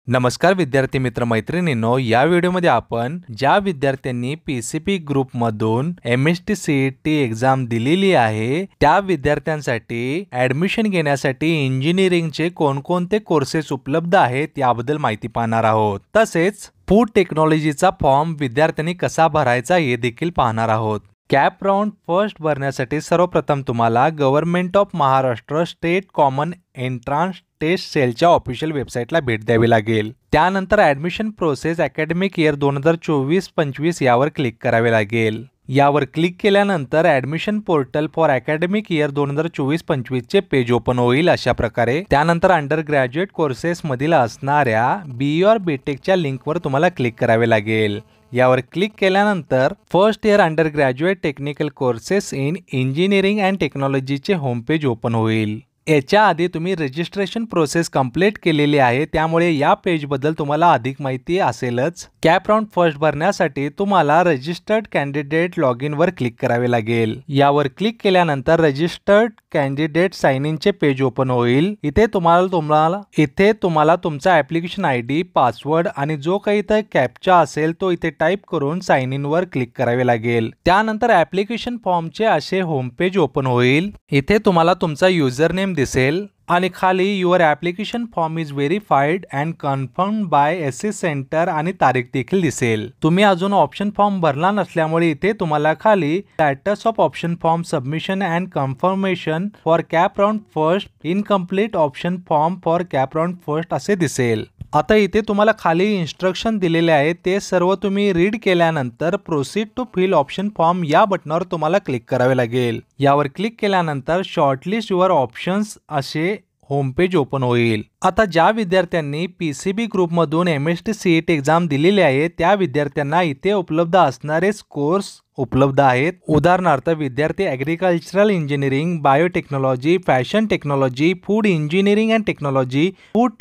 नमस्कार विद्यार्थी मित्र मैत्रिणींनो, या व्हिडिओमध्ये आपण ज्या विद्यार्थ्यांनी पीसीपी ग्रुप मधून एमएसटी सीईटी एग्जाम दिलेली आहे त्या विद्यार्थ्यांसाठी ऍडमिशन घेण्यासाठी इंजिनिअरिंगचे कोणकोणते कोर्सेस उपलब्ध आहेत याबद्दल माहिती पाहणार आहोत। तसेच फूड टेक्नॉलॉजीचा फॉर्म विद्यार्थ्यांनी कसा भरायचा हे देखील पाहणार आहोत। कॅप राउंड फर्स्ट भरण्यासाठी सर्वप्रथम तुम्हाला government of Maharashtra state common entrance test सेलच्या ऑफिशियल वेबसाईटला भेट द्यावी लागेल। त्यानंतर ऍडमिशन प्रोसेस अकॅडमिक इयर 2024-25 यावर क्लिक करावे लागेल। यावर क्लिक केल्यानंतर admission portal for academic year 2024-25 चे पेज ओपन होईल अशा प्रकारे। त्यानंतर अंडर ग्रॅज्युएट कोर्सेस मधील असणाऱ्या बीई और बीटेकच्या लिंकवर तुम्हाला क्लिक करावे लागेल। यावर क्लिक केल्यानंतर first year undergraduate technical courses in engineering and टेक्नॉलॉजीचे होम पेज ओपन होईल। याच्या आधी तुम्ही रजिस्ट्रेशन प्रोसेस कंप्लीट केलेली आहे, त्यामुळे या पेज बद्दल तुम्हाला अधिक माहिती असेलच। कॅप राउंड फर्स्ट भरण्यासाठी तुम्हाला रजिस्टर्ड कॅन्डिडेट लॉग इन वर क्लिक करावे लागेल। यावर क्लिक केल्यानंतर रजिस्टर्ड कॅन्डिडेट साइन इन चे पेज ओपन होईल। इथे तुम्हाला तुमचा ऍप्लिकेशन आयडी, पासवर्ड आणि जो काही इथे कॅप्चा असेल तो इथे टाइप करून साइन इन वर क्लिक करावे लागेल। त्यानंतर ऍप्लिकेशन फॉर्मचे असे होम पेज ओपन होईल। इथे तुम्हाला तुमचा युजर नेम दिसेल आणि खाली your application form is verified and confirmed by SC centre आणि तारीख देखील दिसेल। तुम्ही अजून ऑप्शन फॉर्म भरला नसल्यामुळे इथे तुम्हाला खाली status of option form submission and confirmation for CAP round first incomplete option form for CAP round first असे दिसेल। आता इथे तुम्हाला खाली इन्स्ट्रक्शन दिलेले आहेत, ते सर्व तुम्ही रीड केल्यानंतर proceed to fill option form या बटनावर तुम्हाला क्लिक करावे लागेल। यावर क्लिक केल्यानंतर शॉर्टलिस्ट युअर ऑप्शन्स असे होम पेज ओपन होईल। आता ज्या विद्यार्थ्यांनी पीसीबी ग्रुप मधून एमएसटी सीईटी एग्जाम दिलेली आहे त्या विद्यार्थ्यांना इथे उपलब्ध असणारे कोर्स उपलब्ध आहेत। उदाहरणार्थ विद्यार्थी agricultural engineering, biotechnology, fashion technology, food engineering and technology, food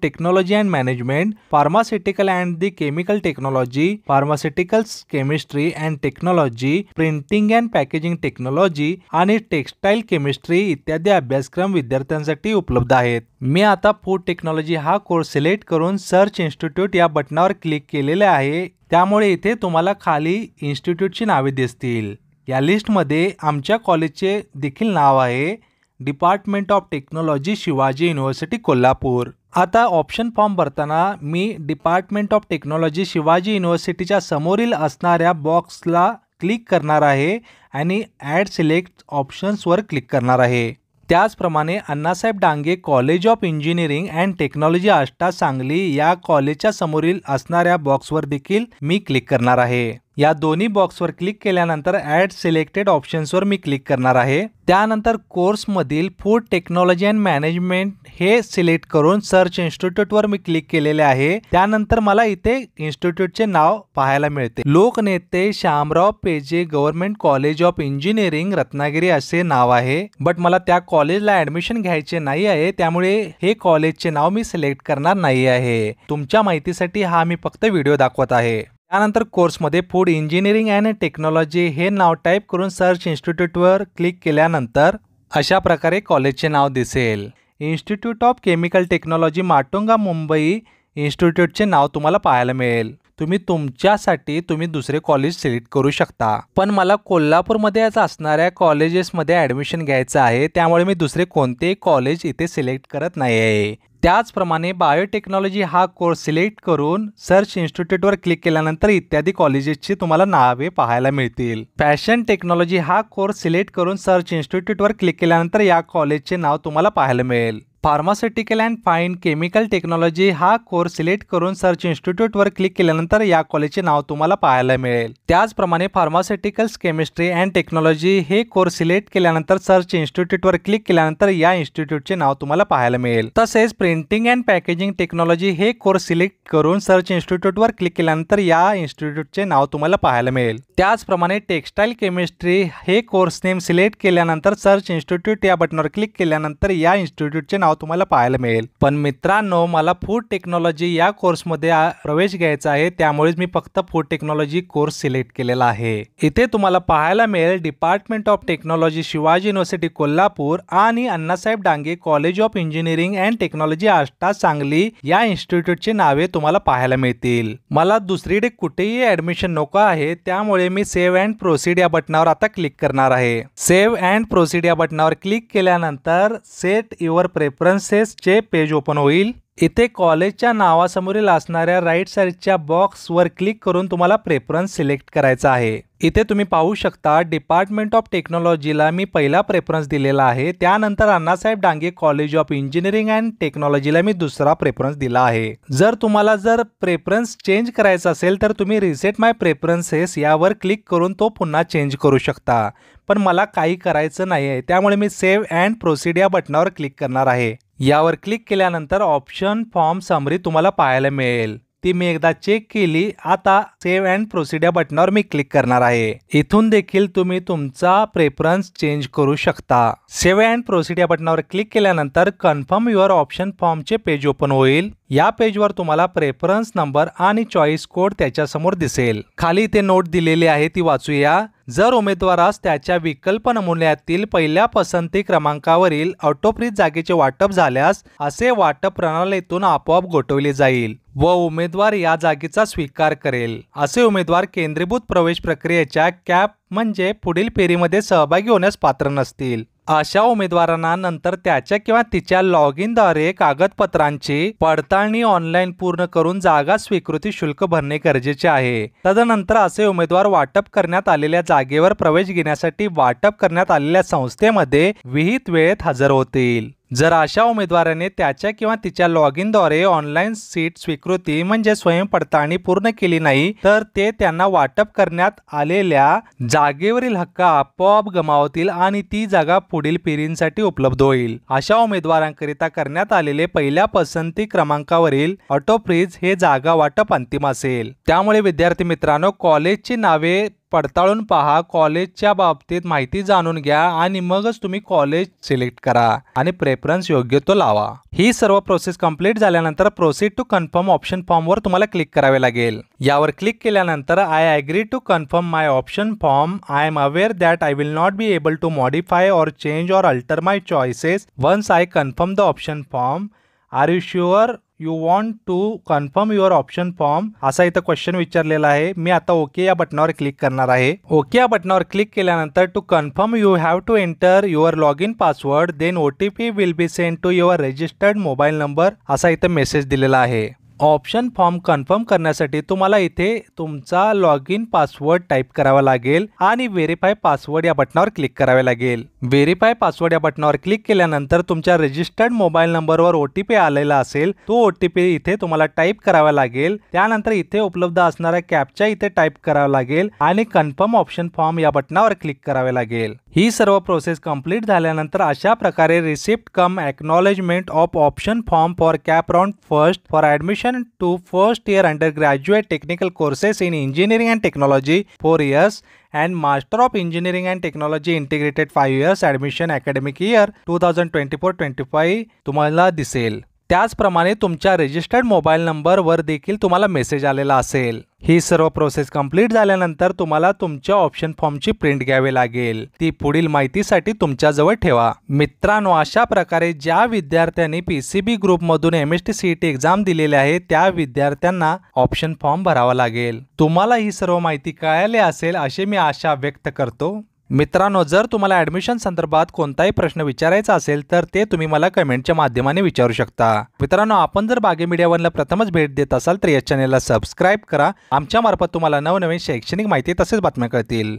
technology and management, pharmaceutical and the chemical technology, pharmaceuticals chemistry and technology, printing and packaging technology आणि टेक्सटाईल केमिस्ट्री इत्यादी अभ्यासक्रम विद्यार्थ्यांसाठी उपलब्ध आहेत। मी आता फूड टेक्नॉलॉजी हा कोर्स सिलेक्ट करून search institute या बटनावर क्लिक केलेले आहे, त्यामुळे इथे तुम्हाला खाली इन्स्टिट्यूटची नावे दिसतील। या लिस्टमध्ये आमच्या कॉलेजचे देखील नाव आहे, department of technology, Shivaji university, Kolhapur. आता ऑप्शन फॉर्म भरताना मी डिपार्टमेंट ऑफ टेक्नॉलॉजी, शिवाजी युनिव्हर्सिटीच्या समोरील असणाऱ्या बॉक्सला क्लिक करणार आहे आणि ॲड सिलेक्ट ऑप्शन्सवर क्लिक करणार आहे। त्याचप्रमाणे Annasaheb Dange college of engineering and technology Ashta Sangli या कॉलेजच्या समोरील असणाऱ्या बॉक्सवर देखील मी क्लिक करणार आहे। या दोन्ही बॉक्सवर क्लिक केल्यानंतर ॲड सिलेक्टेड ऑप्शन्सवर मी क्लिक करणार आहे। त्यानंतर कोर्समधील फूड टेक्नॉलॉजी अँड मॅनेजमेंट हे सिलेक्ट करून सर्च इन्स्टिट्यूटवर मी क्लिक केलेले आहे। त्यानंतर मला इथे इन्स्टिट्यूटचे नाव पाहायला मिळते, लोकनेते श्यामराव पेजे government college of engineering Ratnagiri असे नाव आहे। बट मला त्या कॉलेजला ऍडमिशन घ्यायचे नाही आहे, त्यामुळे हे कॉलेजचे नाव मी सिलेक्ट करणार नाही आहे। तुमच्या माहितीसाठी हा मी फक्त व्हिडिओ दाखवत आहे। त्यानंतर कोर्समध्ये फूड इंजिनिअरिंग अँड टेक्नॉलॉजी हे नाव टाईप करून सर्च इन्स्टिट्यूटवर क्लिक केल्यानंतर अशा प्रकारे कॉलेजचे नाव दिसेल। Institute of chemical technology Matunga Mumbai इन्स्टिट्यूटचे नाव तुम्हाला पाहायला मिळेल। तुम्ही दुसरे कॉलेज सिलेक्ट करू शकता, पण मला कोल्हापूरमध्ये असणाऱ्या कॉलेजेसमध्ये ऍडमिशन घ्यायचं आहे, त्यामुळे मी दुसरे कोणतेही कॉलेज इथे सिलेक्ट करत नाही आहे। त्याचप्रमाणे बायोटेक्नॉलॉजी हा कोर्स सिलेक्ट करून सर्च इन्स्टिट्यूटवर क्लिक केल्यानंतर इत्यादी कॉलेजेसची तुम्हाला नावे पाहायला मिळतील। फॅशन टेक्नॉलॉजी हा कोर्स सिलेक्ट करून सर्च इन्स्टिट्यूटवर क्लिक केल्यानंतर या कॉलेजचे नाव तुम्हाला पाहायला मिळेल। Pharmaceutical and fine chemical technology हा कोर्स सिलेक्ट करून सर्च इन्स्टिट्यूटवर क्लिक केल्यानंतर या कॉलेजचे नाव तुम्हाला पाहायला मिळेल। त्याचप्रमाणे फार्मास्युटिकल्स केमिस्ट्री अँड टेक्नॉलॉजी हे कोर्स सिलेक्ट केल्यानंतर सर्च इन्स्टिट्यूटवर क्लिक केल्यानंतर या इन्स्टिट्यूटचे नाव तुम्हाला पाहायला मिळेल। तसेच प्रिंटिंग अँड पॅकेजिंग टेक्नॉलॉजी हे कोर्स सिलेक्ट करून सर्च इन्स्टिट्यूटवर क्लिक केल्यानंतर या इन्स्टिट्यूटचे नाव तुम्हाला पाहायला मिळेल। त्याचप्रमाणे टेक्सटाईल केमिस्ट्री हे कोर्स नेम सिलेक्ट केल्यानंतर सर्च इन्स्टिट्यूट या बटनावर क्लिक केल्यानंतर या इन्स्टिट्यूटचे नाव नाव तुम्हाला पाहायला मिळेल। पण मित्रांनो, मला फूड टेक्नॉलॉजी या कोर्समध्ये प्रवेश घ्यायचा आहे, त्यामुळेच मी फक्त फूड टेक्नॉलॉजी कोर्स सिलेक्ट केलेला आहे। इथे तुम्हाला पाहायला मिळेल department of technology Shivaji university Kolhapur आणि Annasaheb Dange college of engineering and technology Ashta Sangli या इन्स्टिट्यूटची नावे तुम्हाला पाहायला मिळतील। मला दुसरीकडे कुठेही ऍडमिशन नको आहे, त्यामुळे मी सेव्ह अँड प्रोसीड या बटनावर आता क्लिक करणार आहे। सेव्ह अँड प्रोसीड या बटनावर क्लिक केल्यानंतर सेट युअर प्रेफरन्सेस चे पेज ओपन होईल। इथे कॉलेजच्या नावासमोरील असणाऱ्या राईट साइडच्या बॉक्सवर क्लिक करून तुम्हाला प्रेफरन्स सिलेक्ट करायचा आहे। इथे तुम्ही पाहू शकता डिपार्टमेंट ऑफ टेक्नॉलॉजीला मी पहिला प्रेफरन्स दिलेला आहे, त्यानंतर Annasaheb Dange college of engineering and टेक्नॉलॉजीला मी दुसरा प्रेफरन्स दिला आहे। जर तुम्हाला प्रेफरन्स चेंज करायचा असेल तर तुम्ही रिसेट माय प्रेफरन्सेस यावर क्लिक करून तो पुन्हा चेंज करू शकता, पण मला काही करायचं नाही आहे, त्यामुळे मी सेव्ह अँड प्रोसीड या बटनावर क्लिक करणार आहे। यावर क्लिक केल्यानंतर ऑप्शन फॉर्म समरी तुम्हाला पाहायला मिळेल, ती मी एकदा चेक केली। आता सेव्ह अँड प्रोसीड या बटनावर मी क्लिक करणार आहे। इथून देखील तुम्ही तुमचा प्रेफरन्स चेंज करू शकता। सेव्ह अँड प्रोसीड या बटनावर क्लिक केल्यानंतर कन्फर्म युअर ऑप्शन फॉर्मचे पेज ओपन होईल। या पेजवर तुम्हाला प्रेफरन्स नंबर आणि चॉईस कोड त्याच्या समोर दिसेल। खाली इथे नोट दिलेली आहे, ती वाचूया। जर उमेदवारास त्याच्या विकल्प नमुन्यातील पहिल्या पसंती क्रमांकावरील ऑटो फ्रीज जागेचे वाटप झाल्यास असे वाटप प्रणालीतून आपोआप गोठवले जाईल व उमेदवार या जागेचा स्वीकार करेल। असे उमेदवार केंद्रीभूत प्रवेश प्रक्रियेच्या कॅप म्हणजे पुढील फेरीमध्ये सहभागी होण्यास पात्र नसतील। अशा उमेदवारांना नंतर त्याच्या किंवा तिच्या लॉग इनद्वारे कागदपत्रांची पडताळणी ऑनलाईन पूर्ण करून जागा स्वीकृती शुल्क भरणे गरजेचे आहे। तदनंतर असे उमेदवार वाटप करण्यात आलेल्या जागेवर प्रवेश घेण्यासाठी वाटप करण्यात आलेल्या संस्थेमध्ये विहित वेळेत हजर होतील। जर अशा उमेदवाराने त्याच्या किंवा तिच्या लॉग इनद्वारे ऑनलाईन सीट स्वीकृती म्हणजे स्वयंपडताळणी पूर्ण केली नाही तर ते त्यांना वाटप करण्यात आलेल्या जागेवरील हक्क आपोआप गमावतील आणि ती जागा पुढील फेरींसाठी उपलब्ध होईल। अशा उमेदवारांकरिता करण्यात आलेले पहिल्या पसंती क्रमांकावरील ऑटो फ्रीज हे जागा वाटप अंतिम असेल। त्यामुळे विद्यार्थी मित्रांनो, कॉलेजची नावे पडताळून पहा, कॉलेजच्या बाबतीत माहिती जाणून घ्या आणि मगच तुम्ही कॉलेज सिलेक्ट करा आणि प्रेफरन्स योग्य तो लावा। ही सर्व प्रोसेस कंप्लीट झाल्यानंतर proceed to confirm option form वर तुम्हाला क्लिक करावे लागेल। यावर क्लिक केल्यानंतर I agree to confirm my option form, I am aware that I will not be able to modify or change or alter my choices once I confirm the option form, are you sure you want to confirm your option form असा इथं question विचारलेला आहे। मी आता okay या बटनावर click करणार आहे। Okay या बटनावर क्लिक केल्यानंतर to confirm you have to enter your log in password, then OTP will be send to your registered mobile number असा इथं मेसेज दिलेला आहे। ऑप्शन फॉर्म कन्फर्म करण्यासाठी तुम्हाला इथे तुमचा लॉग इन पासवर्ड टाइप करावा लागेल आणि व्हेरीफाय पासवर्ड या बटनावर क्लिक करावे लागेल। व्हेरीफाय पासवर्ड या बटनावर क्लिक केल्यानंतर तुमच्या रजिस्टर्ड मोबाईल नंबरवर OTP आलेला असेल, तो OTP इथे तुम्हाला टाइप करावा लागेल। त्यानंतर इथे उपलब्ध असणाऱ्या कॅप्चा इथे टाइप करावा लागेल आणि कन्फर्म ऑप्शन फॉर्म या बटनावर क्लिक करावे लागेल। ही सर्व प्रोसेस कंप्लीट झाल्यानंतर अशा प्रकारे receipt cum acknowledgement of option form for CAP round first for admission to first year undergraduate technical courses in engineering and technology 4 years and Master of Engineering and Technology Integrated 5 years admission academic year 2024-25 तुम्हाला दिसेल। त्याचप्रमाणे तुमच्या registered mobile नंबरवर देखील तुम्हाला message आलेला असेल। ही सर्व प्रोसेस कंप्लीट झाल्यानंतर तुम्हाला तुमच्या ऑप्शन फॉर्मची प्रिंट घ्यावी लागेल, ती पुढील माहितीसाठी तुमच्या जवळ ठेवा। मित्रांनो, अशा प्रकारे ज्या विद्यार्थ्यांनी PCB ग्रुप मधून MST CET एक्झाम दिलेली आहे त्या विद्यार्थ्यांना ऑप्शन फॉर्म भरावा लागेल। तुम्हाला ही सर्व माहिती कळाली असेल अशी मी आशा व्यक्त करतो। मित्रांनो, जर तुम्हाला ऍडमिशन संदर्भात कोणताही प्रश्न विचारायचा असेल तर ते तुम्ही मला कमेंटच्या माध्यमाने विचारू शकता। मित्रांनो, आपण जर बागे मीडिया वनला प्रथमच भेट देत असाल तर या चॅनेलला सबस्क्राइब करा। आमच्या मार्फत तुम्हाला नवनवीन शैक्षणिक माहिती तसेच बातम्या कळतील।